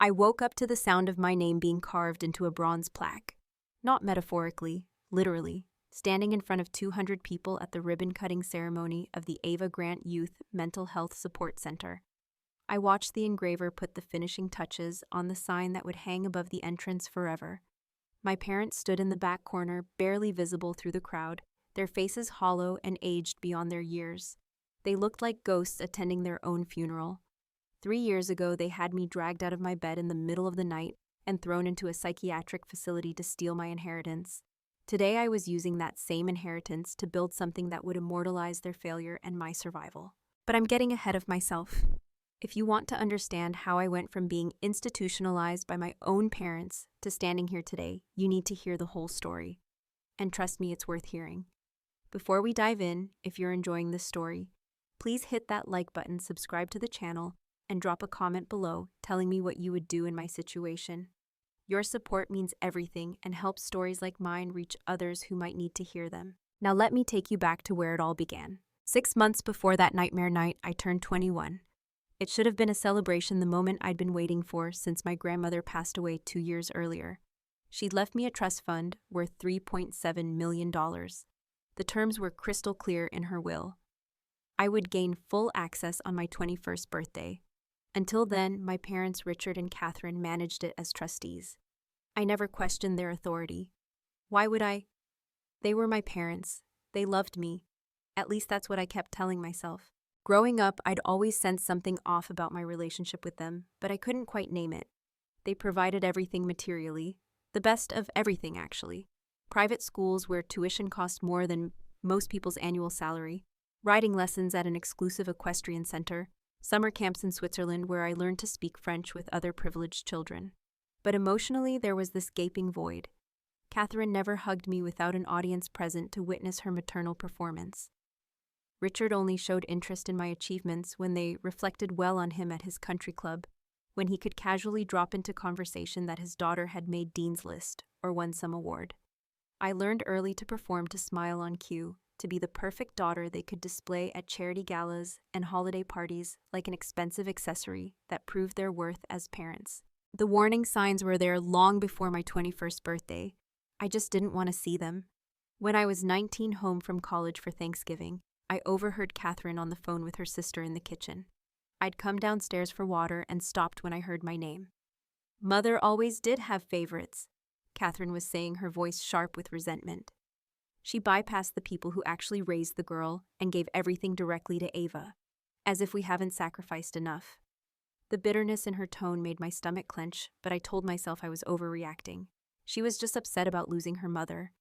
I woke up to the sound of my name being carved into a bronze plaque. Not metaphorically, literally, standing in front of 200 people at the ribbon-cutting ceremony of the Ava Grant Youth Mental Health Support Center. I watched the engraver put the finishing touches on the sign that would hang above the entrance forever. My parents stood in the back corner, barely visible through the crowd, their faces hollow and aged beyond their years. They looked like ghosts attending their own funeral. 3 years ago, they had me dragged out of my bed in the middle of the night and thrown into a psychiatric facility to steal my inheritance. Today, I was using that same inheritance to build something that would immortalize their failure and my survival. But I'm getting ahead of myself. If you want to understand how I went from being institutionalized by my own parents to standing here today, you need to hear the whole story. And trust me, it's worth hearing. Before we dive in, if you're enjoying this story, please hit that like button, subscribe to the channel, and drop a comment below telling me what you would do in my situation. Your support means everything and helps stories like mine reach others who might need to hear them. Now let me take you back to where it all began. 6 months before that nightmare night, I turned 21. It should have been a celebration, the moment I'd been waiting for since my grandmother passed away 2 years earlier. She'd left me a trust fund worth $3.7 million. The terms were crystal clear in her will. I would gain full access on my 21st birthday. Until then, my parents Richard and Catherine managed it as trustees. I never questioned their authority. Why would I? They were my parents. They loved me. At least that's what I kept telling myself. Growing up, I'd always sensed something off about my relationship with them, but I couldn't quite name it. They provided everything materially, the best of everything actually. Private schools where tuition cost more than most people's annual salary, riding lessons at an exclusive equestrian center, summer camps in Switzerland where I learned to speak French with other privileged children. But emotionally, there was this gaping void. Catherine never hugged me without an audience present to witness her maternal performance. Richard only showed interest in my achievements when they reflected well on him at his country club, when he could casually drop into conversation that his daughter had made Dean's List or won some award. I learned early to perform to smile on cue, to be the perfect daughter they could display at charity galas and holiday parties like an expensive accessory that proved their worth as parents. The warning signs were there long before my 21st birthday. I just didn't want to see them. When I was 19, home from college for Thanksgiving, I overheard Catherine on the phone with her sister in the kitchen. I'd come downstairs for water and stopped when I heard my name. "Mother always did have favorites," Catherine was saying, her voice sharp with resentment. She bypassed the people who actually raised the girl and gave everything directly to Ava, as if we haven't sacrificed enough. The bitterness in her tone made my stomach clench, but I told myself I was overreacting. She was just upset about losing her mother.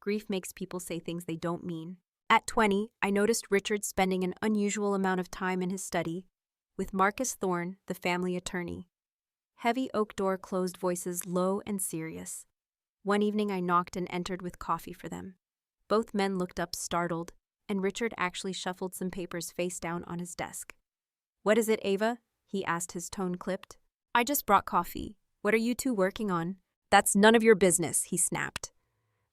Grief makes people say things they don't mean. At 20, I noticed Richard spending an unusual amount of time in his study with Marcus Thorne, the family attorney. Heavy oak door closed, voices low and serious. One evening I knocked and entered with coffee for them. Both men looked up startled, and Richard actually shuffled some papers face down on his desk. "What is it, Ava?" he asked, his tone clipped. "I just brought coffee. What are you two working on?" "That's none of your business," he snapped.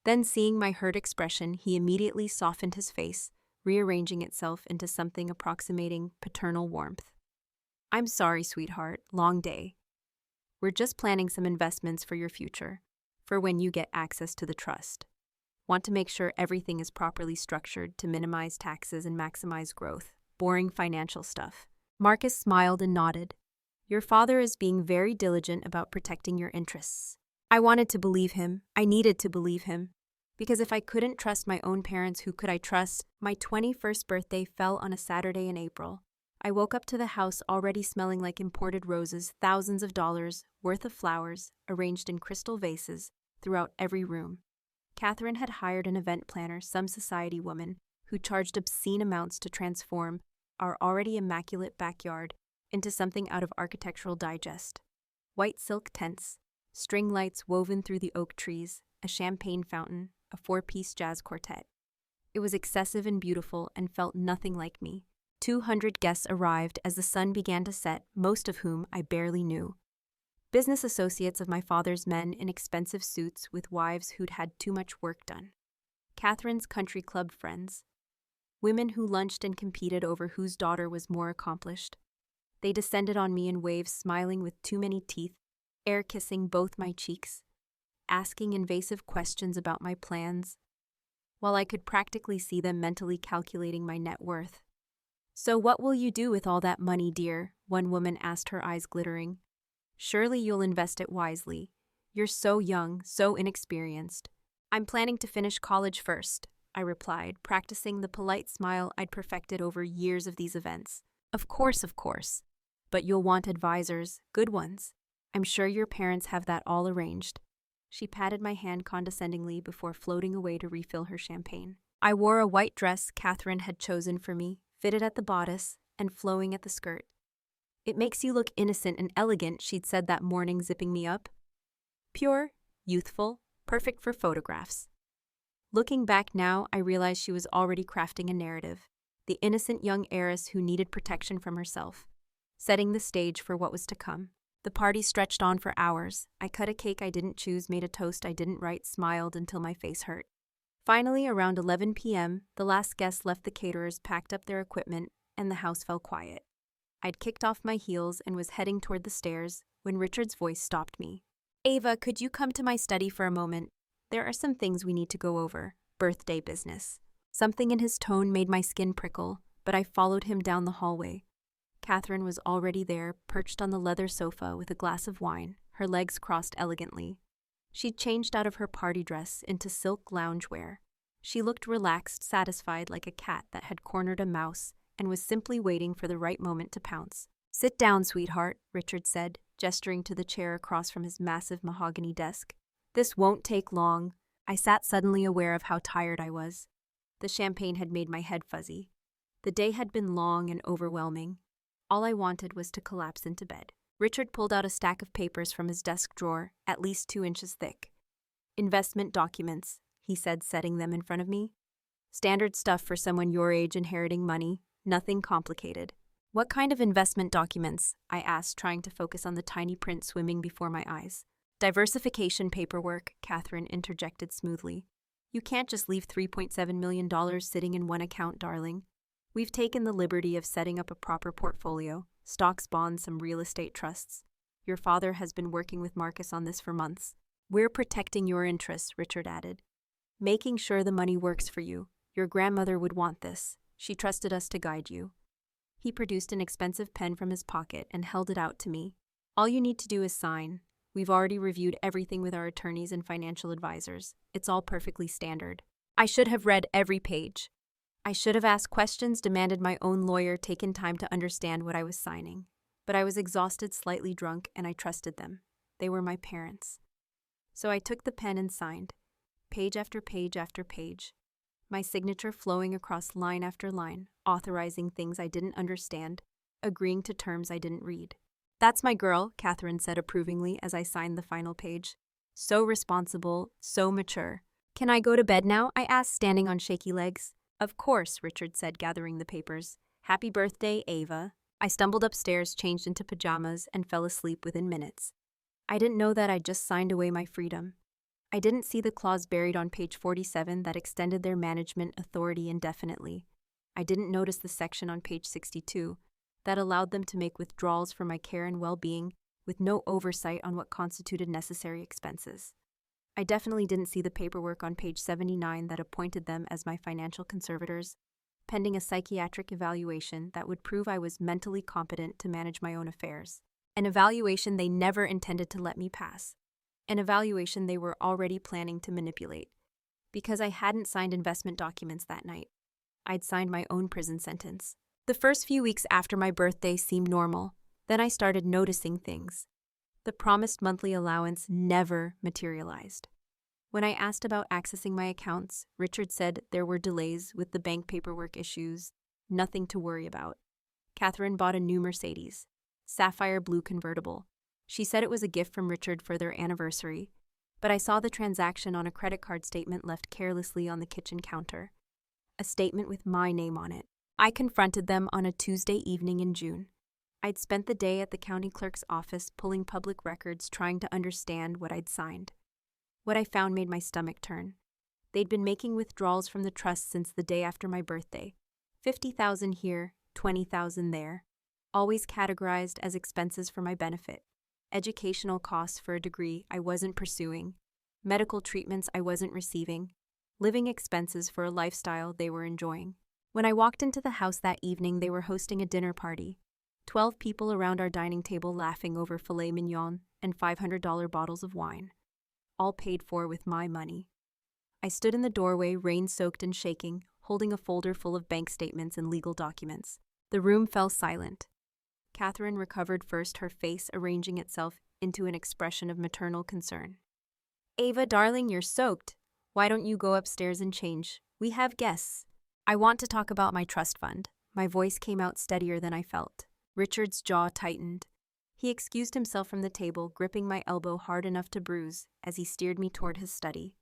Then, seeing my hurt expression, he immediately softened his face, rearranging itself into something approximating paternal warmth. "I'm sorry, sweetheart. Long day. We're just planning some investments for your future, for when you get access to the trust. Want to make sure everything is properly structured to minimize taxes and maximize growth. Boring financial stuff." Marcus smiled and nodded. "Your father is being very diligent about protecting your interests." I wanted to believe him. I needed to believe him. Because if I couldn't trust my own parents, who could I trust? My 21st birthday fell on a Saturday in April. I woke up to the house already smelling like imported roses, thousands of dollars worth of flowers arranged in crystal vases throughout every room. Catherine had hired an event planner, some society woman, who charged obscene amounts to transform our already immaculate backyard into something out of Architectural Digest. White silk tents, string lights woven through the oak trees, a champagne fountain, a 4-piece jazz quartet. It was excessive and beautiful and felt nothing like me. 200 guests arrived as the sun began to set, most of whom I barely knew. Business associates of my father's men in expensive suits with wives who'd had too much work done. Catherine's country club friends. Women who lunched and competed over whose daughter was more accomplished. They descended on me in waves, smiling with too many teeth air kissing both my cheeks, asking invasive questions about my plans, while I could practically see them mentally calculating my net worth. "So what will you do with all that money, dear?" one woman asked, her eyes glittering. "Surely you'll invest it wisely. You're so young, so inexperienced." "I'm planning to finish college first," I replied, practicing the polite smile I'd perfected over years of these events. Of course. But you'll want advisors, good ones. I'm sure your parents have that all arranged." She patted my hand condescendingly before floating away to refill her champagne. I wore a white dress Catherine had chosen for me, fitted at the bodice and flowing at the skirt. "It makes you look innocent and elegant," she'd said that morning, zipping me up. Pure, youthful, perfect for photographs. Looking back now, I realized she was already crafting a narrative, the innocent young heiress who needed protection from herself, setting the stage for what was to come. The party stretched on for hours. I cut a cake I didn't choose, made a toast I didn't write, smiled until my face hurt. Finally, around 11 p.m., the last guest left, the caterers packed up their equipment, and the house fell quiet. I'd kicked off my heels and was heading toward the stairs when Richard's voice stopped me. "Ava, could you come to my study for a moment? There are some things we need to go over. Birthday business." Something in his tone made my skin prickle, but I followed him down the hallway. Catherine was already there, perched on the leather sofa with a glass of wine, her legs crossed elegantly. She'd changed out of her party dress into silk loungewear. She looked relaxed, satisfied, like a cat that had cornered a mouse and was simply waiting for the right moment to pounce. "Sit down, sweetheart," Richard said, gesturing to the chair across from his massive mahogany desk. "This won't take long." I sat, suddenly aware of how tired I was. The champagne had made my head fuzzy. The day had been long and overwhelming. All I wanted was to collapse into bed. Richard pulled out a stack of papers from his desk drawer, at least 2 inches thick. "Investment documents," he said, setting them in front of me. "Standard stuff for someone your age inheriting money, nothing complicated." "What kind of investment documents?" I asked, trying to focus on the tiny print swimming before my eyes. "Diversification paperwork," Catherine interjected smoothly. "You can't just leave $3.7 million sitting in one account, darling. We've taken the liberty of setting up a proper portfolio, stocks, bonds, some real estate trusts. Your father has been working with Marcus on this for months. We're protecting your interests," Richard added. "Making sure the money works for you. Your grandmother would want this. She trusted us to guide you." He produced an expensive pen from his pocket and held it out to me. "All you need to do is sign. We've already reviewed everything with our attorneys and financial advisors. It's all perfectly standard." I should have read every page. I should have asked questions, demanded my own lawyer, taken time to understand what I was signing. But I was exhausted, slightly drunk, and I trusted them. They were my parents. So I took the pen and signed, page after page after page, my signature flowing across line after line, authorizing things I didn't understand, agreeing to terms I didn't read. "That's my girl," Catherine said approvingly as I signed the final page. "So responsible, so mature." "Can I go to bed now?" I asked, standing on shaky legs. "Of course," Richard said, gathering the papers. "Happy birthday, Ava." I stumbled upstairs, changed into pajamas, and fell asleep within minutes. I didn't know that I'd just signed away my freedom. I didn't see the clause buried on page 47 that extended their management authority indefinitely. I didn't notice the section on page 62 that allowed them to make withdrawals for my care and well-being with no oversight on what constituted necessary expenses. I definitely didn't see the paperwork on page 79 that appointed them as my financial conservators, pending a psychiatric evaluation that would prove I was mentally competent to manage my own affairs. An evaluation they never intended to let me pass. An evaluation they were already planning to manipulate. Because I hadn't signed investment documents that night, I'd signed my own prison sentence. The first few weeks after my birthday seemed normal. Then I started noticing things. The promised monthly allowance never materialized. When I asked about accessing my accounts, Richard said there were delays with the bank paperwork issues, nothing to worry about. Catherine bought a new Mercedes, sapphire blue convertible. She said it was a gift from Richard for their anniversary, but I saw the transaction on a credit card statement left carelessly on the kitchen counter. A statement with my name on it. I confronted them on a Tuesday evening in June. I'd spent the day at the county clerk's office pulling public records, trying to understand what I'd signed. What I found made my stomach turn. They'd been making withdrawals from the trust since the day after my birthday. $50,000 here, $20,000 there, always categorized as expenses for my benefit. educational costs for a degree I wasn't pursuing, medical treatments I wasn't receiving, living expenses for a lifestyle they were enjoying. When I walked into the house that evening, they were hosting a dinner party. 12 people around our dining table laughing over filet mignon and $500 bottles of wine, all paid for with my money. I stood in the doorway, rain-soaked and shaking, holding a folder full of bank statements and legal documents. The room fell silent. Catherine recovered first, her face arranging itself into an expression of maternal concern. "Ava, darling, you're soaked. Why don't you go upstairs and change? We have guests." "I want to talk about my trust fund." My voice came out steadier than I felt. Richard's jaw tightened. He excused himself from the table, gripping my elbow hard enough to bruise as he steered me toward his study.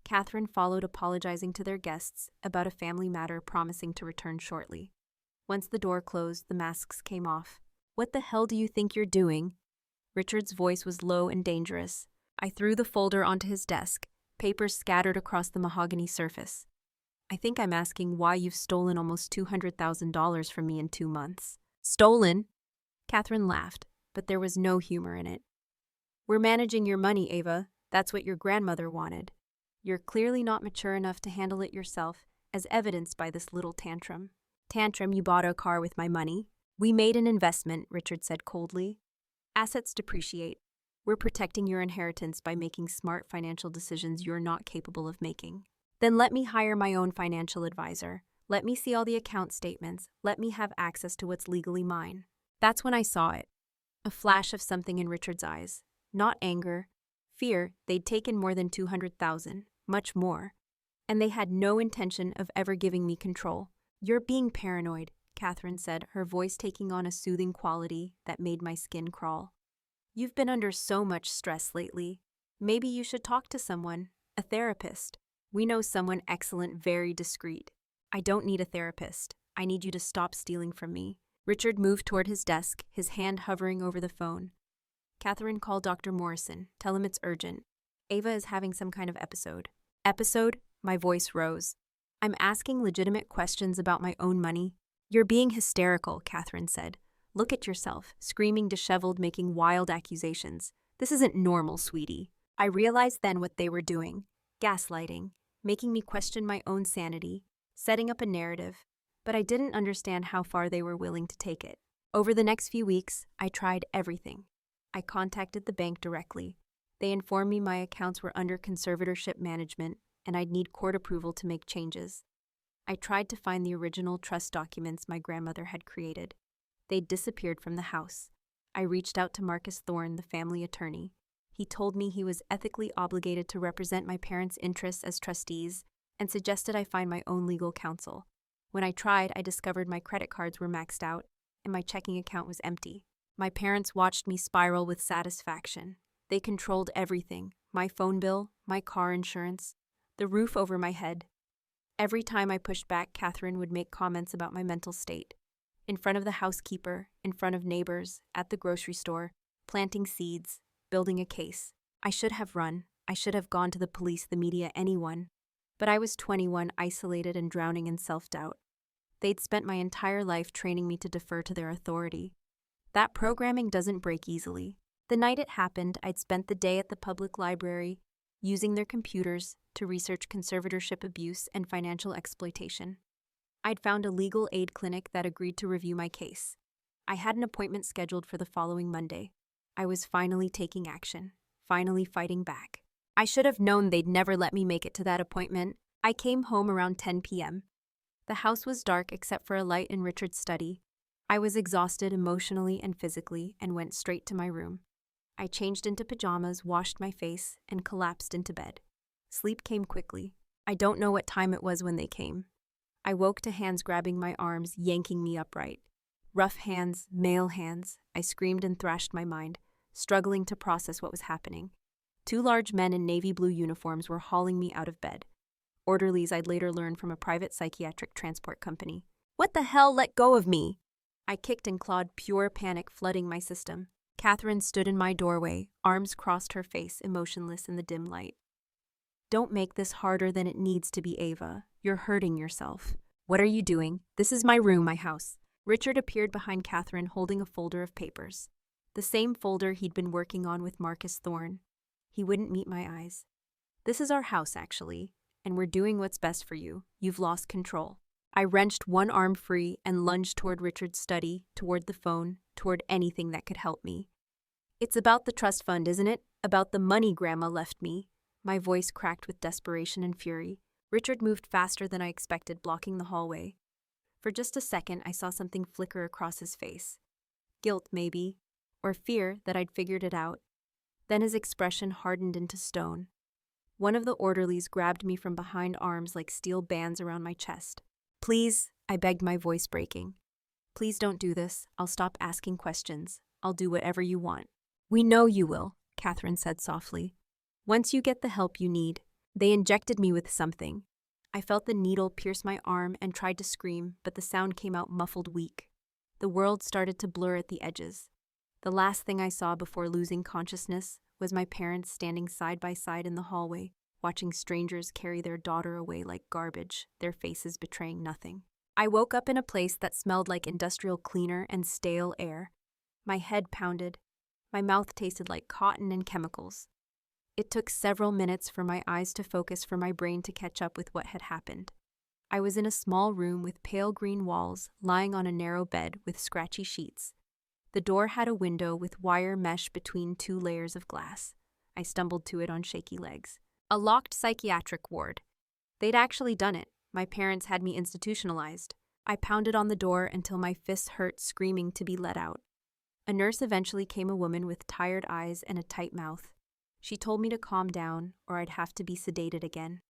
Catherine followed, apologizing to their guests about a family matter, promising to return shortly. Once the door closed, the masks came off. "What the hell do you think you're doing?" Richard's voice was low and dangerous. I threw the folder onto his desk, papers scattered across the mahogany surface. "I think I'm asking why you've stolen almost $200,000 from me in 2 months. "Stolen?" Catherine laughed, but there was no humor in it. "We're managing your money, Ava. That's what your grandmother wanted. You're clearly not mature enough to handle it yourself, as evidenced by this little tantrum." "Tantrum, you bought a car with my money." "We made an investment," Richard said coldly. "Assets depreciate. We're protecting your inheritance by making smart financial decisions you're not capable of making." "Then let me hire my own financial advisor. Let me see all the account statements. Let me have access to what's legally mine." That's when I saw it. A flash of something in Richard's eyes. Not anger, fear. They'd taken more than $200,000, much more. And they had no intention of ever giving me control. "You're being paranoid," Catherine said, her voice taking on a soothing quality that made my skin crawl. "You've been under so much stress lately. Maybe you should talk to someone, a therapist. We know someone excellent, very discreet." "I don't need a therapist. I need you to stop stealing from me." Richard moved toward his desk, his hand hovering over the phone. "Catherine, call Dr. Morrison. Tell him it's urgent. Ava is having some kind of episode." "Episode?" My voice rose. "I'm asking legitimate questions about my own money." "You're being hysterical," Catherine said. "Look at yourself, screaming, disheveled, making wild accusations. This isn't normal, sweetie." I realized then what they were doing. Gaslighting, making me question my own sanity, setting up a narrative. But I didn't understand how far they were willing to take it. Over the next few weeks, I tried everything. I contacted the bank directly. They informed me my accounts were under conservatorship management and I'd need court approval to make changes. I tried to find the original trust documents my grandmother had created. They'd disappeared from the house. I reached out to Marcus Thorne, the family attorney. He told me he was ethically obligated to represent my parents' interests as trustees and suggested I find my own legal counsel. When I tried, I discovered my credit cards were maxed out and my checking account was empty. My parents watched me spiral with satisfaction. They controlled everything: my phone bill, my car insurance, the roof over my head. Every time I pushed back, Catherine would make comments about my mental state. In front of the housekeeper, in front of neighbors, at the grocery store, planting seeds, building a case. I should have run. I should have gone to the police, the media, anyone. But I was 21, isolated and drowning in self-doubt. They'd spent my entire life training me to defer to their authority. That programming doesn't break easily. The night it happened, I'd spent the day at the public library, using their computers to research conservatorship abuse and financial exploitation. I'd found a legal aid clinic that agreed to review my case. I had an appointment scheduled for the following Monday. I was finally taking action, finally fighting back. I should have known they'd never let me make it to that appointment. I came home around 10 p.m. The house was dark except for a light in Richard's study. I was exhausted emotionally and physically and went straight to my room. I changed into pajamas, washed my face, and collapsed into bed. Sleep came quickly. I don't know what time it was when they came. I woke to hands grabbing my arms, yanking me upright. Rough hands, male hands. I screamed and thrashed my mind, struggling to process what was happening. 2 large men in navy blue uniforms were hauling me out of bed. Orderlies I'd later learned from a private psychiatric transport company. "What the hell? Let go of me!" I kicked and clawed, pure panic flooding my system. Catherine stood in my doorway, arms crossed her face, emotionless in the dim light. "Don't make this harder than it needs to be, Ava. You're hurting yourself." "What are you doing? This is my room, my house." Richard appeared behind Catherine, holding a folder of papers. The same folder he'd been working on with Marcus Thorne. He wouldn't meet my eyes. "This is our house, actually, and we're doing what's best for you. You've lost control." I wrenched one arm free and lunged toward Richard's study, toward the phone, toward anything that could help me. "It's about the trust fund, isn't it? About the money Grandma left me." My voice cracked with desperation and fury. Richard moved faster than I expected, blocking the hallway. For just a second, I saw something flicker across his face. Guilt, maybe, or fear that I'd figured it out. Then his expression hardened into stone. One of the orderlies grabbed me from behind, arms like steel bands around my chest. "Please," I begged, my voice breaking. "Please don't do this. I'll stop asking questions. I'll do whatever you want." "We know you will," Catherine said softly. "Once you get the help you need." They injected me with something. I felt the needle pierce my arm and tried to scream, but the sound came out muffled, weak. The world started to blur at the edges. The last thing I saw before losing consciousness was my parents standing side by side in the hallway, watching strangers carry their daughter away like garbage, their faces betraying nothing. I woke up in a place that smelled like industrial cleaner and stale air. My head pounded. My mouth tasted like cotton and chemicals. It took several minutes for my eyes to focus, for my brain to catch up with what had happened. I was in a small room with pale green walls, lying on a narrow bed with scratchy sheets. The door had a window with wire mesh between two layers of glass. I stumbled to it on shaky legs. A locked psychiatric ward. They'd actually done it. My parents had me institutionalized. I pounded on the door until my fists hurt, screaming to be let out. A nurse eventually came, a woman with tired eyes and a tight mouth. She told me to calm down, or I'd have to be sedated again.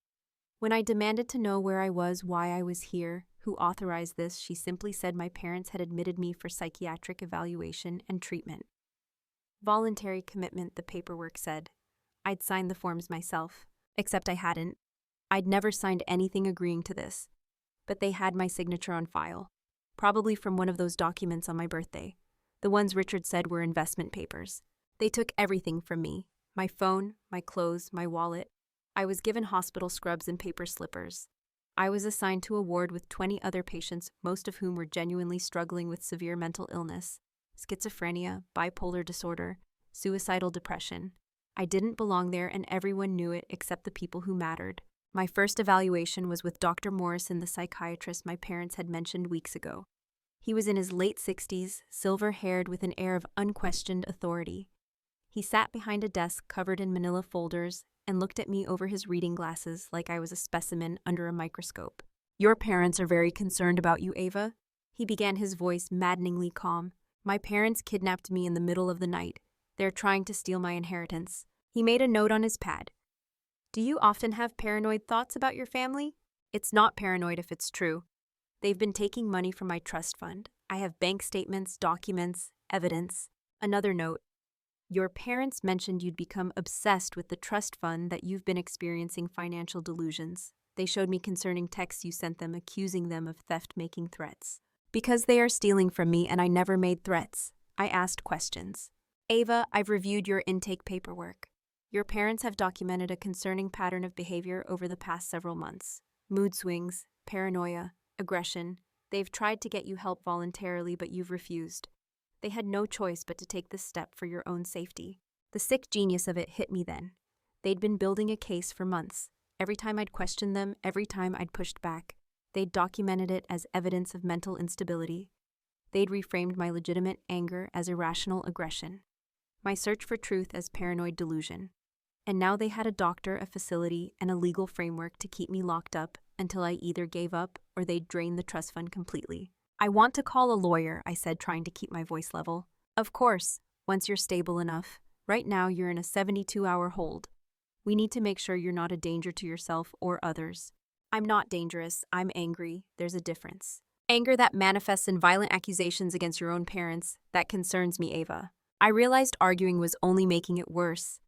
When I demanded to know where I was, why I was here, who authorized this, she simply said my parents had admitted me for psychiatric evaluation and treatment. Voluntary commitment, the paperwork said. I'd signed the forms myself, except I hadn't. I'd never signed anything agreeing to this. But they had my signature on file, probably from one of those documents on my birthday, the ones Richard said were investment papers. They took everything from me. My phone, my clothes, my wallet. I was given hospital scrubs and paper slippers. I was assigned to a ward with 20 other patients, most of whom were genuinely struggling with severe mental illness, schizophrenia, bipolar disorder, suicidal depression. I didn't belong there, and everyone knew it except the people who mattered. My first evaluation was with Dr. Morrison, the psychiatrist my parents had mentioned weeks ago. He was in his late 60s, silver-haired, with an air of unquestioned authority. He sat behind a desk covered in manila folders and looked at me over his reading glasses like I was a specimen under a microscope. "Your parents are very concerned about you, Ava," he began, his voice maddeningly calm. "My parents kidnapped me in the middle of the night. They're trying to steal my inheritance." He made a note on his pad. "Do you often have paranoid thoughts about your family? It's not paranoid if it's true. They've been taking money from my trust fund. I have bank statements, documents, evidence." Another note. "Your parents mentioned you'd become obsessed with the trust fund, that you've been experiencing financial delusions. They showed me concerning texts you sent them, accusing them of theft, making threats. Because they are stealing from me and I never made threats. I asked questions. Ava, I've reviewed your intake paperwork. Your parents have documented a concerning pattern of behavior over the past several months. Mood swings, paranoia, aggression. They've tried to get you help voluntarily, but you've refused. They had no choice but to take this step for your own safety." The sick genius of it hit me then. They'd been building a case for months. Every time I'd questioned them, every time I'd pushed back, they'd documented it as evidence of mental instability. They'd reframed my legitimate anger as irrational aggression, my search for truth as paranoid delusion. And now they had a doctor, a facility, and a legal framework to keep me locked up until I either gave up or they'd drain the trust fund completely. "I want to call a lawyer," I said, trying to keep my voice level. "Of course, once you're stable enough. Right now, you're in a 72-hour hold. We need to make sure you're not a danger to yourself or others." "I'm not dangerous. I'm angry. There's a difference. Anger that manifests in violent accusations against your own parents, that concerns me, Ava." I realized arguing was only making it worse.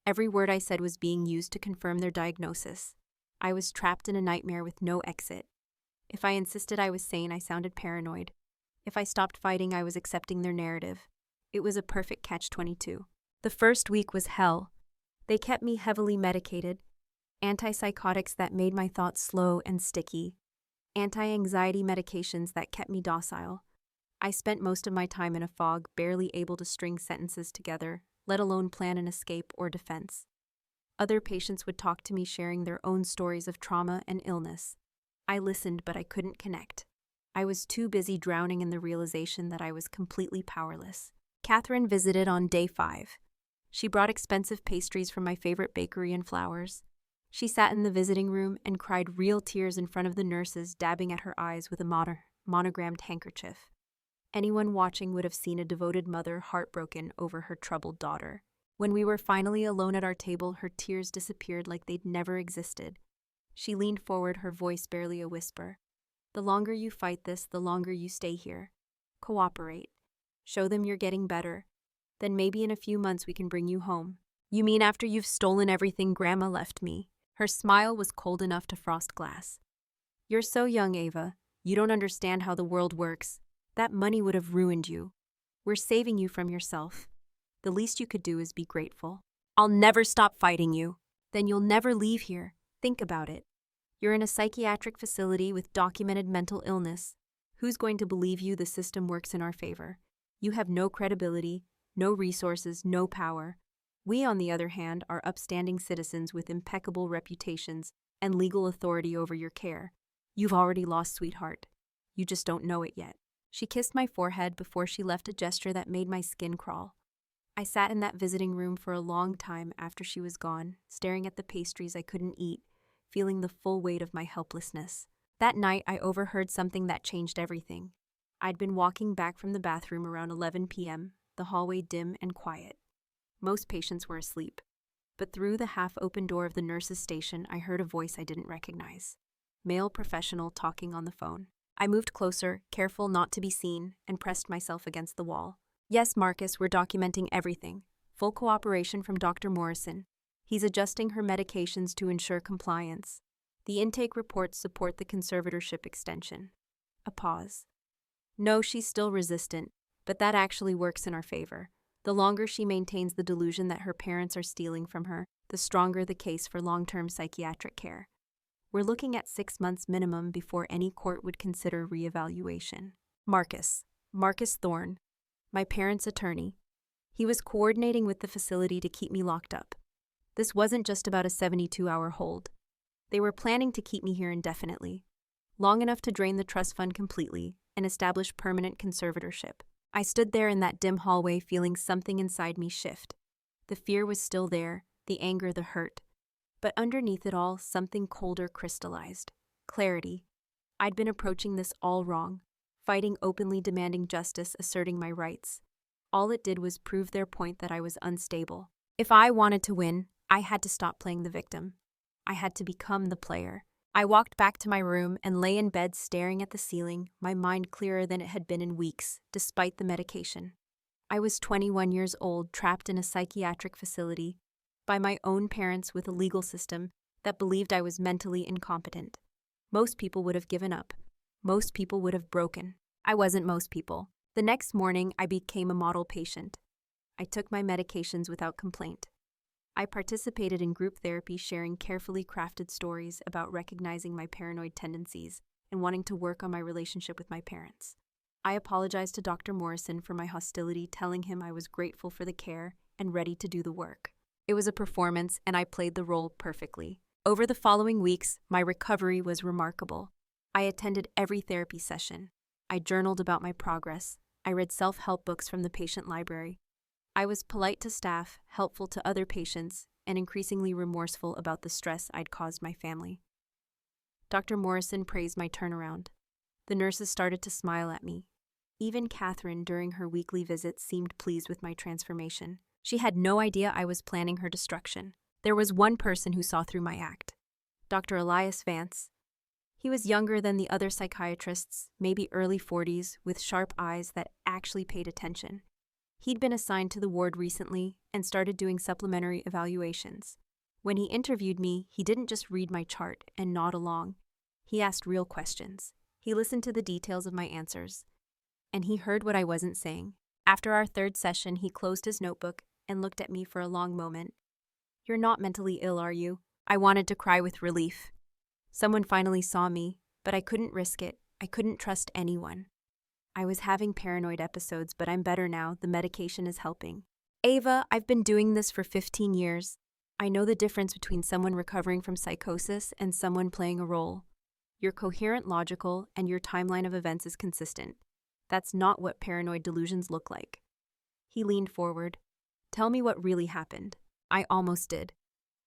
Every word I said was being used to confirm their diagnosis. I was trapped in a nightmare with no exit. If I insisted I was sane, I sounded paranoid. If I stopped fighting, I was accepting their narrative. It was a perfect catch-22. The first week was hell. They kept me heavily medicated, antipsychotics that made my thoughts slow and sticky, anti-anxiety medications that kept me docile. I spent most of my time in a fog, barely able to string sentences together, let alone plan an escape or defense. Other patients would talk to me, sharing their own stories of trauma and illness. I listened, but I couldn't connect. I was too busy drowning in the realization that I was completely powerless. Catherine visited on day 5. She brought expensive pastries from my favorite bakery and flowers. She sat in the visiting room and cried real tears in front of the nurses, dabbing at her eyes with a monogrammed handkerchief. Anyone watching would have seen a devoted mother heartbroken over her troubled daughter. When we were finally alone at our table, her tears disappeared like they'd never existed. She leaned forward, her voice barely a whisper. "The longer you fight this, the longer you stay here. Cooperate. Show them you're getting better. Then maybe in a few months we can bring you home." "You mean after you've stolen everything Grandma left me?" Her smile was cold enough to frost glass. "You're so young, Ava. You don't understand how the world works. That money would have ruined you. We're saving you from yourself. The least you could do is be grateful." "I'll never stop fighting you." "Then you'll never leave here. Think about it. You're in a psychiatric facility with documented mental illness. Who's going to believe you the system works in our favor? You have no credibility, no resources, no power. We, on the other hand, are upstanding citizens with impeccable reputations and legal authority over your care. You've already lost, sweetheart. You just don't know it yet." She kissed my forehead before she left, a gesture that made my skin crawl. I sat in that visiting room for a long time after she was gone, staring at the pastries I couldn't eat, feeling the full weight of my helplessness. That night, I overheard something that changed everything. I'd been walking back from the bathroom around 11 p.m., the hallway dim and quiet. Most patients were asleep. But through the half-open door of the nurse's station, I heard a voice I didn't recognize. Male professional talking on the phone. I moved closer, careful not to be seen, and pressed myself against the wall. "Yes, Marcus, we're documenting everything. Full cooperation from Dr. Morrison. He's adjusting her medications to ensure compliance. The intake reports support the conservatorship extension." A pause. "No, she's still resistant, but that actually works in our favor. The longer she maintains the delusion that her parents are stealing from her, the stronger the case for long-term psychiatric care. We're looking at 6 months minimum before any court would consider reevaluation." Marcus Thorne, my parents' attorney. He was coordinating with the facility to keep me locked up. This wasn't just about a 72-hour hold. They were planning to keep me here indefinitely, long enough to drain the trust fund completely and establish permanent conservatorship. I stood there in that dim hallway, feeling something inside me shift. The fear was still there, the anger, the hurt. But underneath it all, something colder crystallized. Clarity. I'd been approaching this all wrong, fighting openly, demanding justice, asserting my rights. All it did was prove their point that I was unstable. If I wanted to win, I had to stop playing the victim. I had to become the player. I walked back to my room and lay in bed staring at the ceiling, my mind clearer than it had been in weeks, despite the medication. I was 21 years old, trapped in a psychiatric facility, by my own parents, with a legal system that believed I was mentally incompetent. Most people would have given up. Most people would have broken. I wasn't most people. The next morning, I became a model patient. I took my medications without complaint. I participated in group therapy, sharing carefully crafted stories about recognizing my paranoid tendencies and wanting to work on my relationship with my parents. I apologized to Dr. Morrison for my hostility, telling him I was grateful for the care and ready to do the work. It was a performance, and I played the role perfectly. Over the following weeks, my recovery was remarkable. I attended every therapy session. I journaled about my progress. I read self-help books from the patient library. I was polite to staff, helpful to other patients, and increasingly remorseful about the stress I'd caused my family. Dr. Morrison praised my turnaround. The nurses started to smile at me. Even Catherine, during her weekly visits, seemed pleased with my transformation. She had no idea I was planning her destruction. There was one person who saw through my act. Dr. Elias Vance. He was younger than the other psychiatrists, maybe early 40s, with sharp eyes that actually paid attention. He'd been assigned to the ward recently and started doing supplementary evaluations. When he interviewed me, he didn't just read my chart and nod along. He asked real questions. He listened to the details of my answers. And he heard what I wasn't saying. After our third session, he closed his notebook and looked at me for a long moment. "You're not mentally ill, are you?" I wanted to cry with relief. Someone finally saw me, but I couldn't risk it. I couldn't trust anyone. I was having paranoid episodes, but I'm better now. The medication is helping. Ava, I've been doing this for 15 years. I know the difference between someone recovering from psychosis and someone playing a role. You're coherent, logical, and your timeline of events is consistent. That's not what paranoid delusions look like. He leaned forward. Tell me what really happened. I almost did.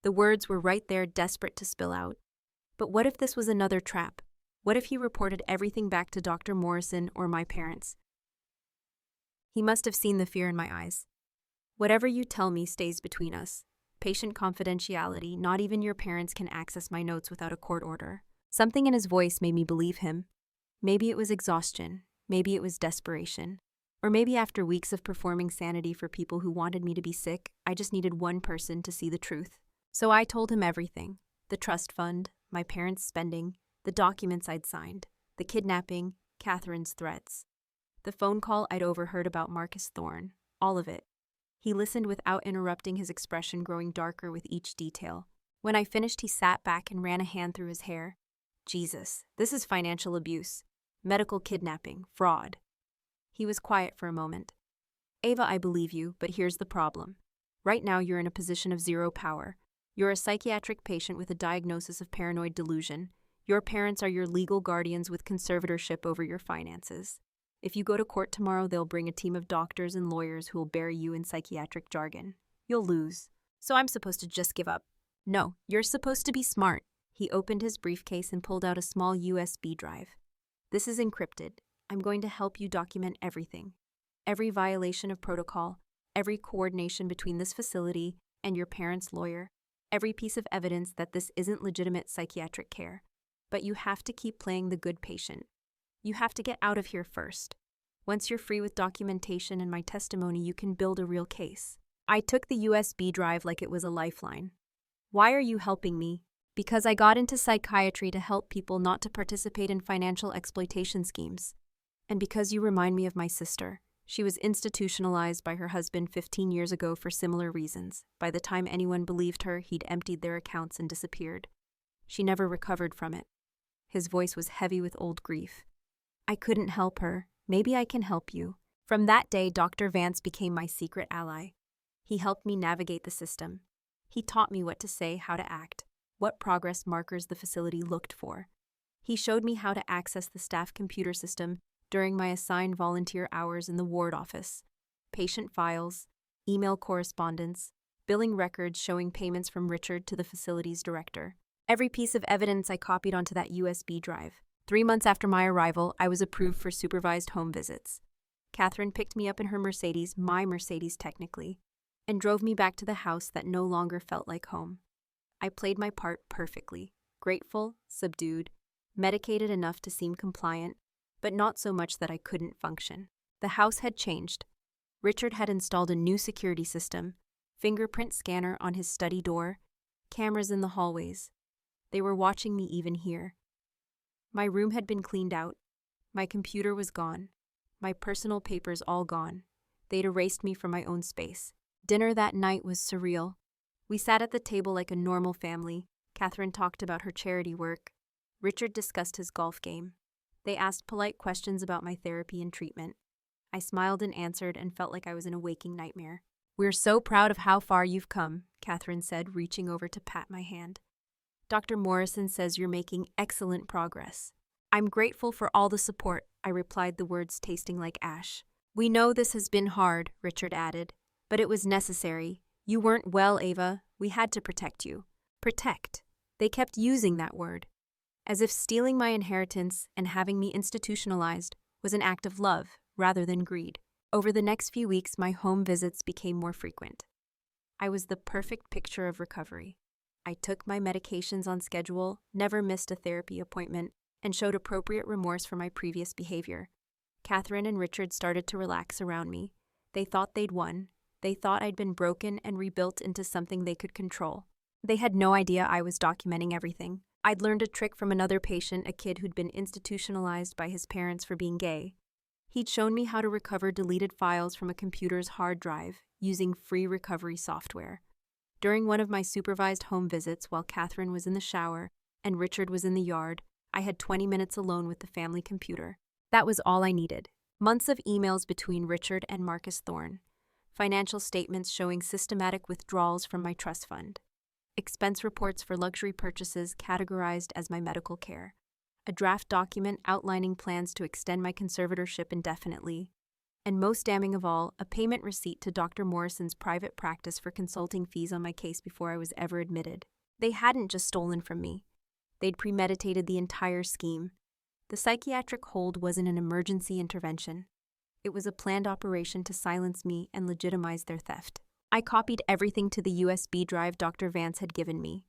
The words were right there, desperate to spill out. But what if this was another trap? What if he reported everything back to Dr. Morrison or my parents? He must have seen the fear in my eyes. Whatever you tell me stays between us. Patient confidentiality, not even your parents can access my notes without a court order. Something in his voice made me believe him. Maybe it was exhaustion, maybe it was desperation, or maybe after weeks of performing sanity for people who wanted me to be sick, I just needed one person to see the truth. So I told him everything. The trust fund, my parents' spending, the documents I'd signed, the kidnapping, Catherine's threats, the phone call I'd overheard about Marcus Thorne, all of it. He listened without interrupting, his expression growing darker with each detail. When I finished, he sat back and ran a hand through his hair. Jesus, this is financial abuse, medical kidnapping, fraud. He was quiet for a moment. Ava, I believe you, but here's the problem. Right now you're in a position of zero power. You're a psychiatric patient with a diagnosis of paranoid delusion. Your parents are your legal guardians with conservatorship over your finances. If you go to court tomorrow, they'll bring a team of doctors and lawyers who will bury you in psychiatric jargon. You'll lose. So I'm supposed to just give up. No, you're supposed to be smart. He opened his briefcase and pulled out a small USB drive. This is encrypted. I'm going to help you document everything. Every violation of protocol, every coordination between this facility and your parents' lawyer, every piece of evidence that this isn't legitimate psychiatric care. But you have to keep playing the good patient. You have to get out of here first. Once you're free with documentation and my testimony, you can build a real case. I took the USB drive like it was a lifeline. Why are you helping me? Because I got into psychiatry to help people, not to participate in financial exploitation schemes. And because you remind me of my sister. She was institutionalized by her husband 15 years ago for similar reasons. By the time anyone believed her, he'd emptied their accounts and disappeared. She never recovered from it. His voice was heavy with old grief. I couldn't help her. Maybe I can help you. From that day, Dr. Vance became my secret ally. He helped me navigate the system. He taught me what to say, how to act, what progress markers the facility looked for. He showed me how to access the staff computer system during my assigned volunteer hours in the ward office. Patient files, email correspondence, billing records showing payments from Richard to the facility's director. Every piece of evidence I copied onto that USB drive. 3 months after my arrival, I was approved for supervised home visits. Catherine picked me up in her Mercedes, my Mercedes technically, and drove me back to the house that no longer felt like home. I played my part perfectly, grateful, subdued, medicated enough to seem compliant, but not so much that I couldn't function. The house had changed. Richard had installed a new security system, fingerprint scanner on his study door, cameras in the hallways. They were watching me even here. My room had been cleaned out. My computer was gone. My personal papers all gone. They'd erased me from my own space. Dinner that night was surreal. We sat at the table like a normal family. Catherine talked about her charity work. Richard discussed his golf game. They asked polite questions about my therapy and treatment. I smiled and answered and felt like I was in a waking nightmare. We're so proud of how far you've come, Catherine said, reaching over to pat my hand. Dr. Morrison says you're making excellent progress. I'm grateful for all the support, I replied, the words tasting like ash. We know this has been hard, Richard added, but it was necessary. You weren't well, Ava. We had to protect you. Protect. They kept using that word, as if stealing my inheritance and having me institutionalized was an act of love rather than greed. Over the next few weeks, my home visits became more frequent. I was the perfect picture of recovery. I took my medications on schedule, never missed a therapy appointment, and showed appropriate remorse for my previous behavior. Catherine and Richard started to relax around me. They thought they'd won. They thought I'd been broken and rebuilt into something they could control. They had no idea I was documenting everything. I'd learned a trick from another patient, a kid who'd been institutionalized by his parents for being gay. He'd shown me how to recover deleted files from a computer's hard drive using free recovery software. During one of my supervised home visits, while Catherine was in the shower and Richard was in the yard, I had 20 minutes alone with the family computer. That was all I needed. Months of emails between Richard and Marcus Thorne. Financial statements showing systematic withdrawals from my trust fund. Expense reports for luxury purchases categorized as my medical care. A draft document outlining plans to extend my conservatorship indefinitely. And most damning of all, a payment receipt to Dr. Morrison's private practice for consulting fees on my case before I was ever admitted. They hadn't just stolen from me. They'd premeditated the entire scheme. The psychiatric hold wasn't an emergency intervention. It was a planned operation to silence me and legitimize their theft. I copied everything to the USB drive Dr. Vance had given me.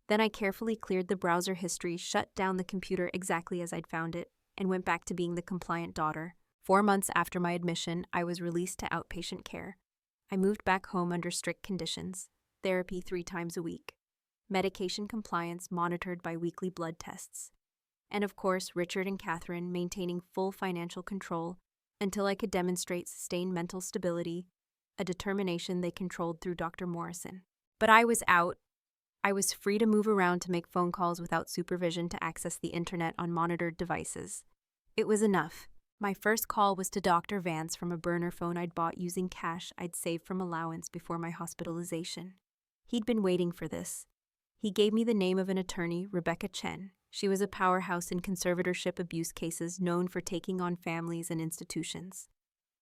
Then I carefully cleared the browser history, shut down the computer exactly as I'd found it, and went back to being the compliant daughter. 4 months after my admission, I was released to outpatient care. I moved back home under strict conditions. Therapy 3 times a week. Medication compliance monitored by weekly blood tests. And of course, Richard and Catherine maintaining full financial control until I could demonstrate sustained mental stability, a determination they controlled through Dr. Morrison. But I was out. I was free to move around to make phone calls without supervision to access the internet on monitored devices. It was enough. My first call was to Dr. Vance from a burner phone I'd bought using cash I'd saved from allowance before my hospitalization. He'd been waiting for this. He gave me the name of an attorney, Rebecca Chen. She was a powerhouse in conservatorship abuse cases known for taking on families and institutions.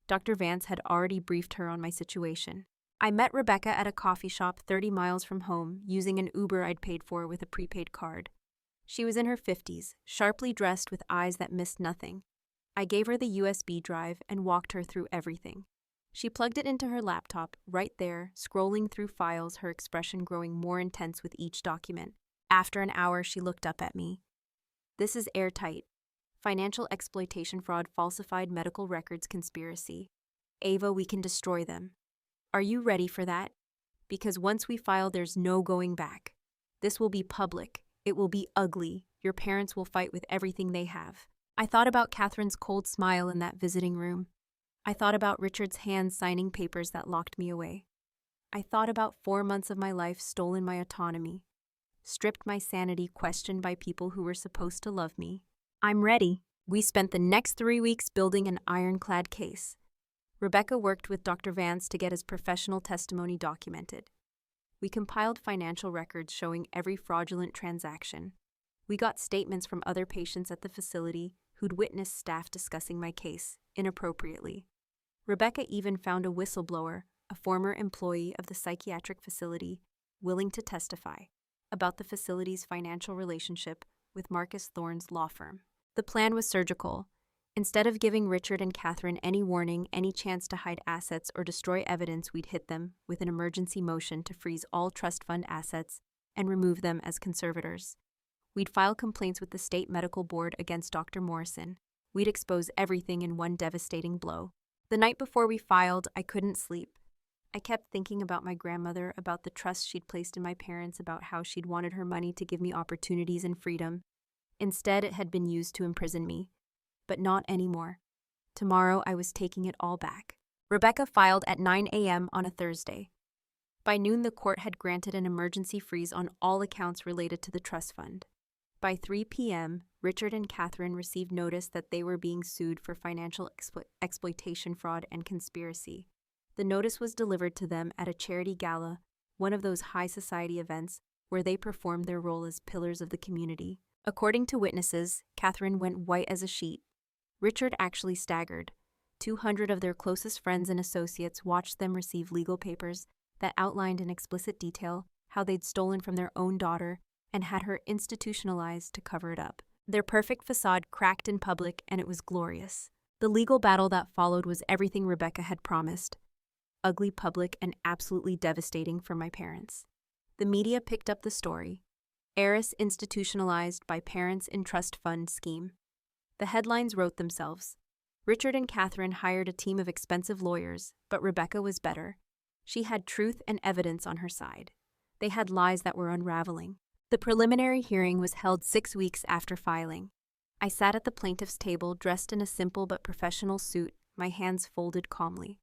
Dr. Vance had already briefed her on my situation. I met Rebecca at a coffee shop 30 miles from home using an Uber I'd paid for with a prepaid card. She was in her 50s, sharply dressed with eyes that missed nothing. I gave her the USB drive and walked her through everything. She plugged it into her laptop, right there, scrolling through files, her expression growing more intense with each document. After an hour, she looked up at me. "This is airtight. Financial exploitation fraud, falsified medical records conspiracy. Ava, we can destroy them. Are you ready for that? Because once we file, there's no going back. This will be public. It will be ugly. Your parents will fight with everything they have." I thought about Catherine's cold smile in that visiting room. I thought about Richard's hands signing papers that locked me away. I thought about 4 months of my life stolen my autonomy, stripped my sanity, questioned by people who were supposed to love me. I'm ready. We spent the next 3 weeks building an ironclad case. Rebecca worked with Dr. Vance to get his professional testimony documented. We compiled financial records showing every fraudulent transaction. We got statements from other patients at the facility who'd witnessed staff discussing my case inappropriately. Rebecca even found a whistleblower, a former employee of the psychiatric facility, willing to testify about the facility's financial relationship with Marcus Thorne's law firm. The plan was surgical. Instead of giving Richard and Catherine any warning, any chance to hide assets or destroy evidence, we'd hit them with an emergency motion to freeze all trust fund assets and remove them as conservators. We'd file complaints with the state medical board against Dr. Morrison. We'd expose everything in one devastating blow. The night before we filed, I couldn't sleep. I kept thinking about my grandmother, about the trust she'd placed in my parents, about how she'd wanted her money to give me opportunities and freedom. Instead, it had been used to imprison me. But not anymore. Tomorrow, I was taking it all back. Rebecca filed at 9 a.m. on a Thursday. By noon, the court had granted an emergency freeze on all accounts related to the trust fund. By 3 p.m., Richard and Catherine received notice that they were being sued for financial exploitation, fraud, and conspiracy. The notice was delivered to them at a charity gala, one of those high society events where they performed their role as pillars of the community. According to witnesses, Catherine went white as a sheet. Richard actually staggered. 200 of their closest friends and associates watched them receive legal papers that outlined in explicit detail how they'd stolen from their own daughter and had her institutionalized to cover it up. Their perfect facade cracked in public, and it was glorious. The legal battle that followed was everything Rebecca had promised. Ugly, public, and absolutely devastating for my parents. The media picked up the story. Heiress institutionalized by parents in trust fund scheme. The headlines wrote themselves. Richard and Catherine hired a team of expensive lawyers, but Rebecca was better. She had truth and evidence on her side. They had lies that were unraveling. The preliminary hearing was held 6 weeks after filing. I sat at the plaintiff's table, dressed in a simple but professional suit, my hands folded calmly.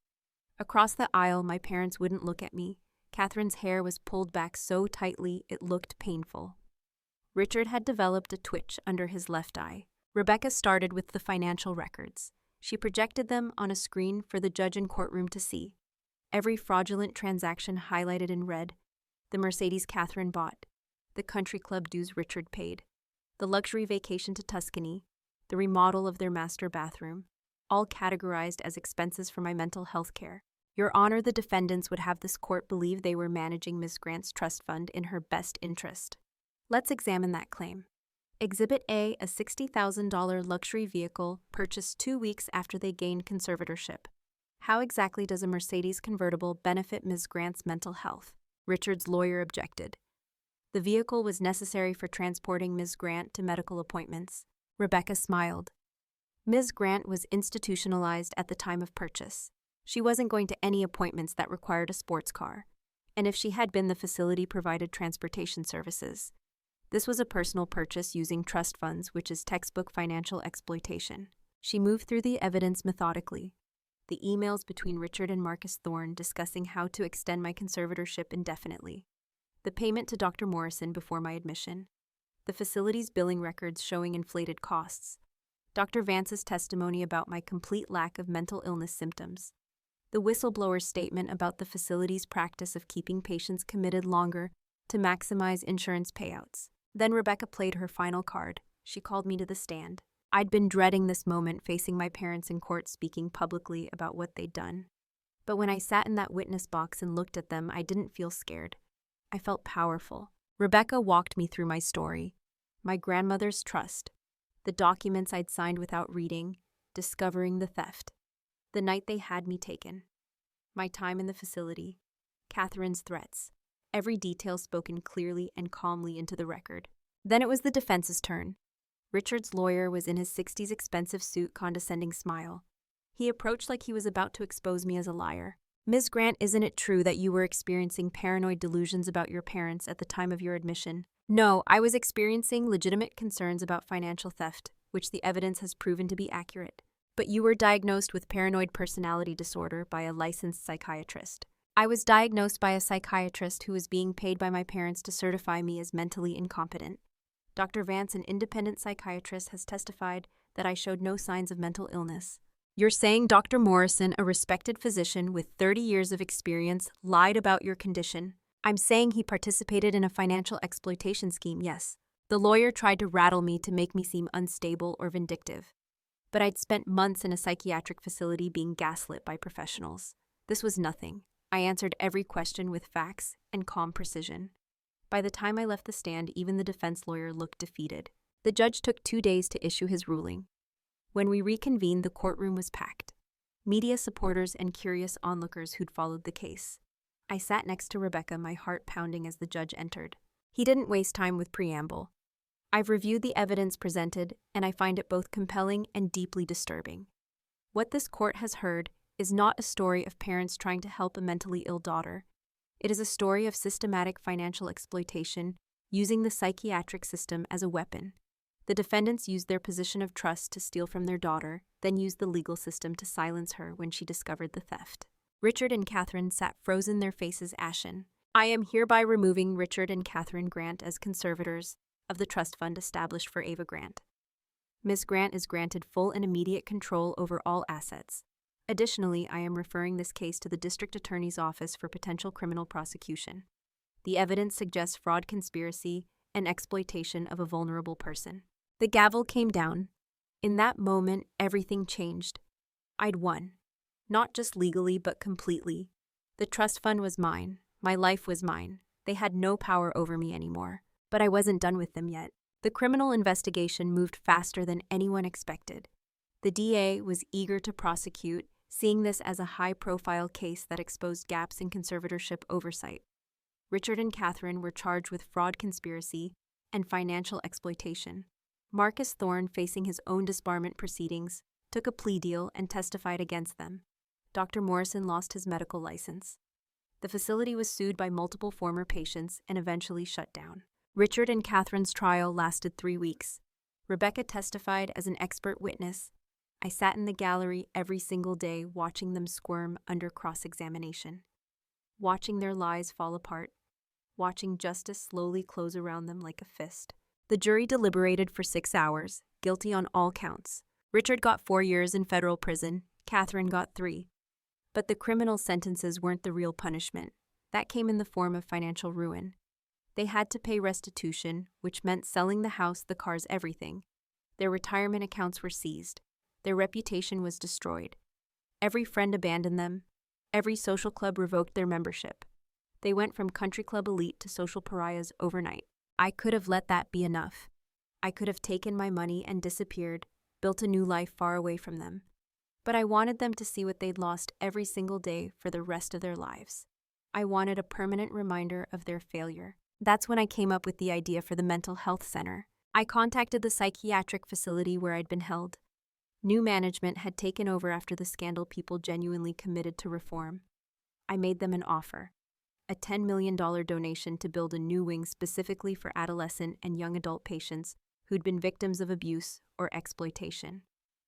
Across the aisle, my parents wouldn't look at me. Catherine's hair was pulled back so tightly it looked painful. Richard had developed a twitch under his left eye. Rebecca started with the financial records. She projected them on a screen for the judge and courtroom to see. Every fraudulent transaction highlighted in red: the Mercedes Catherine bought, the country club dues Richard paid, the luxury vacation to Tuscany, the remodel of their master bathroom, all categorized as expenses for my mental health care. Your Honor, the defendants would have this court believe they were managing Ms. Grant's trust fund in her best interest. Let's examine that claim. Exhibit A, a $60,000 luxury vehicle purchased 2 weeks after they gained conservatorship. How exactly does a Mercedes convertible benefit Ms. Grant's mental health? Richard's lawyer objected. The vehicle was necessary for transporting Ms. Grant to medical appointments. Rebecca smiled. Ms. Grant was institutionalized at the time of purchase. She wasn't going to any appointments that required a sports car. And if she had been, the facility provided transportation services. This was a personal purchase using trust funds, which is textbook financial exploitation. She moved through the evidence methodically. The emails between Richard and Marcus Thorne discussing how to extend my conservatorship indefinitely. The payment to Dr. Morrison before my admission. The facility's billing records showing inflated costs. Dr. Vance's testimony about my complete lack of mental illness symptoms. The whistleblower's statement about the facility's practice of keeping patients committed longer to maximize insurance payouts. Then Rebecca played her final card. She called me to the stand. I'd been dreading this moment, facing my parents in court speaking publicly about what they'd done. But when I sat in that witness box and looked at them, I didn't feel scared. I felt powerful. Rebecca walked me through my story. My grandmother's trust. The documents I'd signed without reading. Discovering the theft. The night they had me taken. My time in the facility. Catherine's threats. Every detail spoken clearly and calmly into the record. Then it was the defense's turn. Richard's lawyer was in his 60s expensive suit, condescending smile. He approached like he was about to expose me as a liar. Ms. Grant, isn't it true that you were experiencing paranoid delusions about your parents at the time of your admission? No, I was experiencing legitimate concerns about financial theft, which the evidence has proven to be accurate. But you were diagnosed with paranoid personality disorder by a licensed psychiatrist. I was diagnosed by a psychiatrist who was being paid by my parents to certify me as mentally incompetent. Dr. Vance, an independent psychiatrist, has testified that I showed no signs of mental illness. You're saying Dr. Morrison, a respected physician with 30 years of experience, lied about your condition? I'm saying he participated in a financial exploitation scheme, yes. The lawyer tried to rattle me to make me seem unstable or vindictive. But I'd spent months in a psychiatric facility being gaslit by professionals. This was nothing. I answered every question with facts and calm precision. By the time I left the stand, even the defense lawyer looked defeated. The judge took 2 days to issue his ruling. When we reconvened, the courtroom was packed. Media supporters and curious onlookers who'd followed the case. I sat next to Rebecca, my heart pounding as the judge entered. He didn't waste time with preamble. I've reviewed the evidence presented, and I find it both compelling and deeply disturbing. What this court has heard is not a story of parents trying to help a mentally ill daughter. It is a story of systematic financial exploitation using the psychiatric system as a weapon. The defendants used their position of trust to steal from their daughter, then used the legal system to silence her when she discovered the theft. Richard and Catherine sat frozen, their faces ashen. I am hereby removing Richard and Catherine Grant as conservators of the trust fund established for Ava Grant. Ms. Grant is granted full and immediate control over all assets. Additionally, I am referring this case to the District Attorney's Office for potential criminal prosecution. The evidence suggests fraud, conspiracy, and exploitation of a vulnerable person. The gavel came down. In that moment, everything changed. I'd won. Not just legally, but completely. The trust fund was mine. My life was mine. They had no power over me anymore. But I wasn't done with them yet. The criminal investigation moved faster than anyone expected. The DA was eager to prosecute, seeing this as a high-profile case that exposed gaps in conservatorship oversight. Richard and Catherine were charged with fraud, conspiracy, and financial exploitation. Marcus Thorne, facing his own disbarment proceedings, took a plea deal and testified against them. Dr. Morrison lost his medical license. The facility was sued by multiple former patients and eventually shut down. Richard and Catherine's trial lasted 3 weeks. Rebecca testified as an expert witness. I sat in the gallery every single day watching them squirm under cross-examination, watching their lies fall apart, watching justice slowly close around them like a fist. The jury deliberated for 6 hours, guilty on all counts. Richard got 4 years in federal prison, Catherine got 3. But the criminal sentences weren't the real punishment. That came in the form of financial ruin. They had to pay restitution, which meant selling the house, the cars, everything. Their retirement accounts were seized. Their reputation was destroyed. Every friend abandoned them. Every social club revoked their membership. They went from country club elite to social pariahs overnight. I could have let that be enough. I could have taken my money and disappeared, built a new life far away from them. But I wanted them to see what they'd lost every single day for the rest of their lives. I wanted a permanent reminder of their failure. That's when I came up with the idea for the mental health center. I contacted the psychiatric facility where I'd been held. New management had taken over after the scandal. People genuinely committed to reform. I made them an offer. A $10 million donation to build a new wing specifically for adolescent and young adult patients who'd been victims of abuse or exploitation.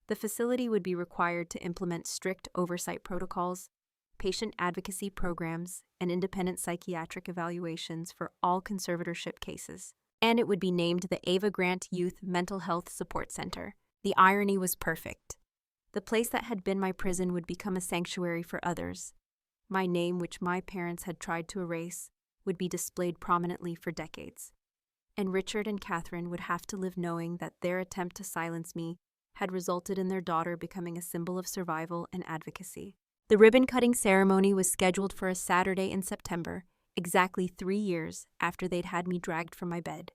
The facility would be required to implement strict oversight protocols, patient advocacy programs, and independent psychiatric evaluations for all conservatorship cases. And it would be named the Ava Grant Youth Mental Health Support Center. The irony was perfect. The place that had been my prison would become a sanctuary for others. My name, which my parents had tried to erase, would be displayed prominently for decades. And Richard and Catherine would have to live knowing that their attempt to silence me had resulted in their daughter becoming a symbol of survival and advocacy. The ribbon-cutting ceremony was scheduled for a Saturday in September, exactly 3 years after they'd had me dragged from my bed.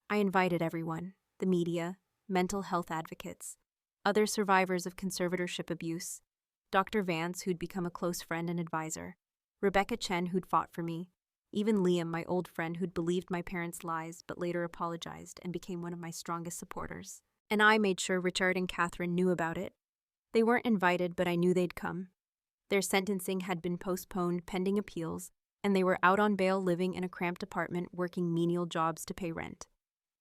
I invited everyone, the media, mental health advocates, other survivors of conservatorship abuse, Dr. Vance, who'd become a close friend and advisor, Rebecca Chen, who'd fought for me, even Liam, my old friend who'd believed my parents' lies but later apologized and became one of my strongest supporters. And I made sure Richard and Catherine knew about it. They weren't invited, but I knew they'd come. Their sentencing had been postponed pending appeals, and they were out on bail living in a cramped apartment working menial jobs to pay rent.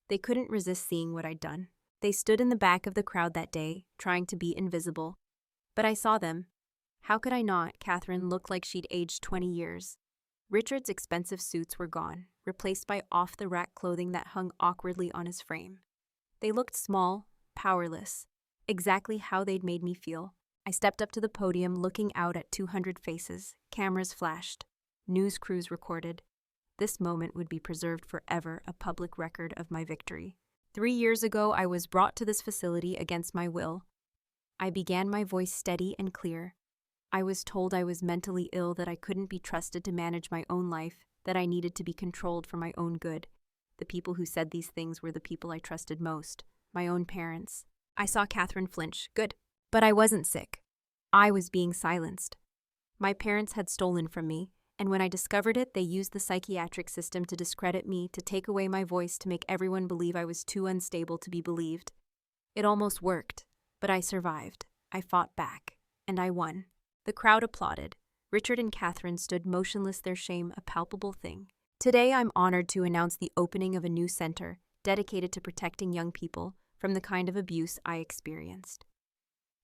They couldn't resist seeing what I'd done. They stood in the back of the crowd that day, trying to be invisible. But I saw them. How could I not? Catherine looked like she'd aged 20 years. Richard's expensive suits were gone, replaced by off-the-rack clothing that hung awkwardly on his frame. They looked small, powerless, exactly how they'd made me feel. I stepped up to the podium, looking out at 200 faces. Cameras flashed. News crews recorded. This moment would be preserved forever, a public record of my victory. 3 years ago, I was brought to this facility against my will. I began my voice steady and clear. I was told I was mentally ill, that I couldn't be trusted to manage my own life, that I needed to be controlled for my own good. The people who said these things were the people I trusted most, my own parents. I saw Catherine flinch. Good. But I wasn't sick. I was being silenced. My parents had stolen from me, and when I discovered it, they used the psychiatric system to discredit me, to take away my voice, to make everyone believe I was too unstable to be believed. It almost worked, but I survived. I fought back, and I won. The crowd applauded. Richard and Catherine stood motionless, their shame a palpable thing. Today, I'm honored to announce the opening of a new center dedicated to protecting young people from the kind of abuse I experienced.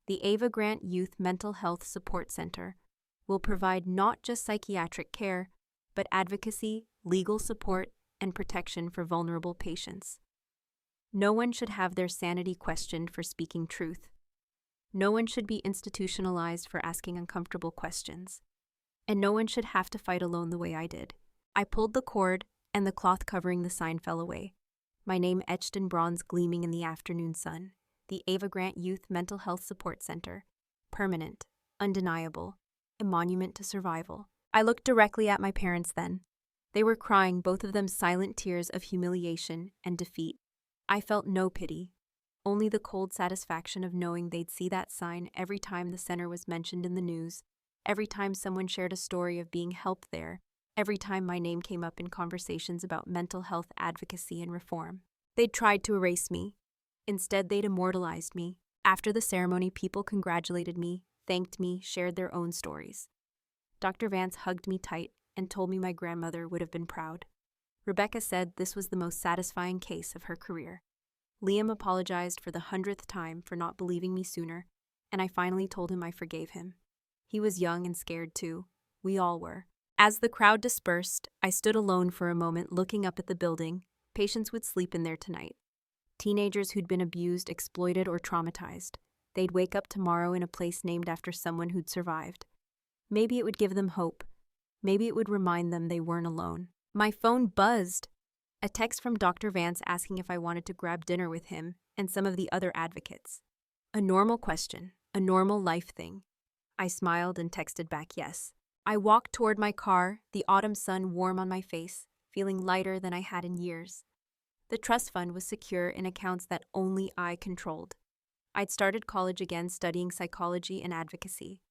The Ava Grant Youth Mental Health Support Center will provide not just psychiatric care, but advocacy, legal support, and protection for vulnerable patients. No one should have their sanity questioned for speaking truth. No one should be institutionalized for asking uncomfortable questions. And no one should have to fight alone the way I did. I pulled the cord, and the cloth covering the sign fell away. My name etched in bronze gleaming in the afternoon sun. The Ava Grant Youth Mental Health Support Center. Permanent, undeniable, a monument to survival. I looked directly at my parents then. They were crying, both of them silent tears of humiliation and defeat. I felt no pity, only the cold satisfaction of knowing they'd see that sign every time the center was mentioned in the news, every time someone shared a story of being helped there, every time my name came up in conversations about mental health advocacy and reform. They'd tried to erase me. Instead, they'd immortalized me. After the ceremony, people congratulated me, thanked me, shared their own stories. Dr. Vance hugged me tight and told me my grandmother would have been proud. Rebecca said this was the most satisfying case of her career. Liam apologized for the 100th time for not believing me sooner, and I finally told him I forgave him. He was young and scared too. We all were. As the crowd dispersed, I stood alone for a moment looking up at the building. Patients would sleep in there tonight. Teenagers who'd been abused, exploited, or traumatized. they'd wake up tomorrow in a place named after someone who'd survived. Maybe it would give them hope. Maybe it would remind them they weren't alone. My phone buzzed. A text from Dr. Vance asking if I wanted to grab dinner with him and some of the other advocates. A normal question, a normal life thing. I smiled and texted back yes. I walked toward my car, the autumn sun warm on my face, feeling lighter than I had in years. The trust fund was secure in accounts that only I controlled. I'd started college again studying psychology and advocacy.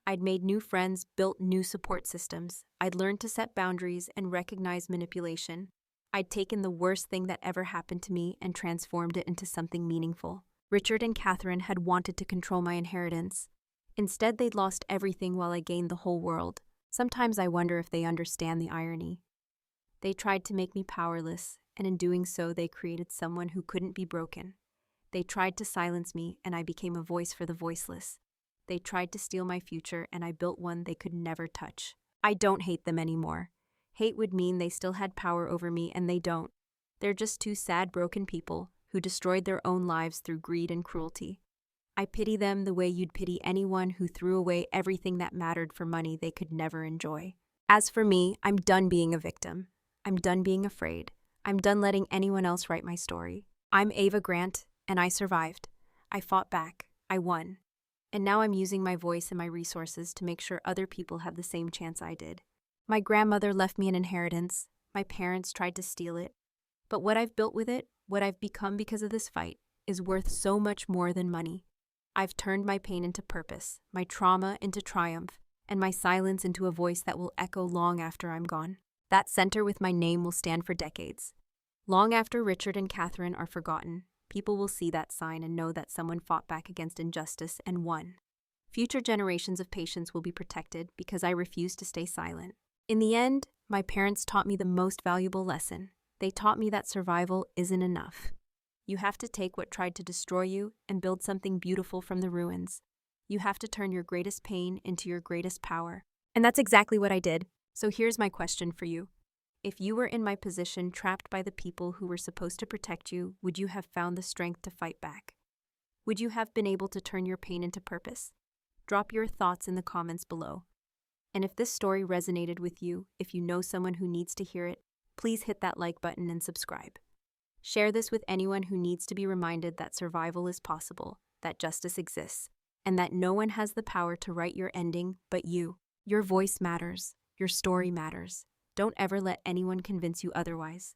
I'd made new friends, built new support systems. I'd learned to set boundaries and recognize manipulation. I'd taken the worst thing that ever happened to me and transformed it into something meaningful. Richard and Catherine had wanted to control my inheritance. Instead, they'd lost everything while I gained the whole world. Sometimes I wonder if they understand the irony. They tried to make me powerless, and in doing so, they created someone who couldn't be broken. They tried to silence me, and I became a voice for the voiceless. They tried to steal my future, and I built one they could never touch. I don't hate them anymore. Hate would mean they still had power over me, and they don't. They're just two sad, broken people who destroyed their own lives through greed and cruelty. I pity them the way you'd pity anyone who threw away everything that mattered for money they could never enjoy. As for me, I'm done being a victim. I'm done being afraid. I'm done letting anyone else write my story. I'm Ava Grant, and I survived. I fought back. I won. And now I'm using my voice and my resources to make sure other people have the same chance I did. My grandmother left me an inheritance. My parents tried to steal it. But what I've built with it, what I've become because of this fight, is worth so much more than money. I've turned my pain into purpose, my trauma into triumph, and my silence into a voice that will echo long after I'm gone. That center with my name will stand for decades. Long after Richard and Catherine are forgotten, people will see that sign and know that someone fought back against injustice and won. Future generations of patients will be protected because I refuse to stay silent. In the end, my parents taught me the most valuable lesson. They taught me that survival isn't enough. You have to take what tried to destroy you and build something beautiful from the ruins. You have to turn your greatest pain into your greatest power. And that's exactly what I did. So here's my question for you. If you were in my position, trapped by the people who were supposed to protect you, would you have found the strength to fight back? Would you have been able to turn your pain into purpose? Drop your thoughts in the comments below. And if this story resonated with you, if you know someone who needs to hear it, please hit that like button and subscribe. Share this with anyone who needs to be reminded that survival is possible, that justice exists, and that no one has the power to write your ending but you. Your voice matters. Your story matters. Don't ever let anyone convince you otherwise.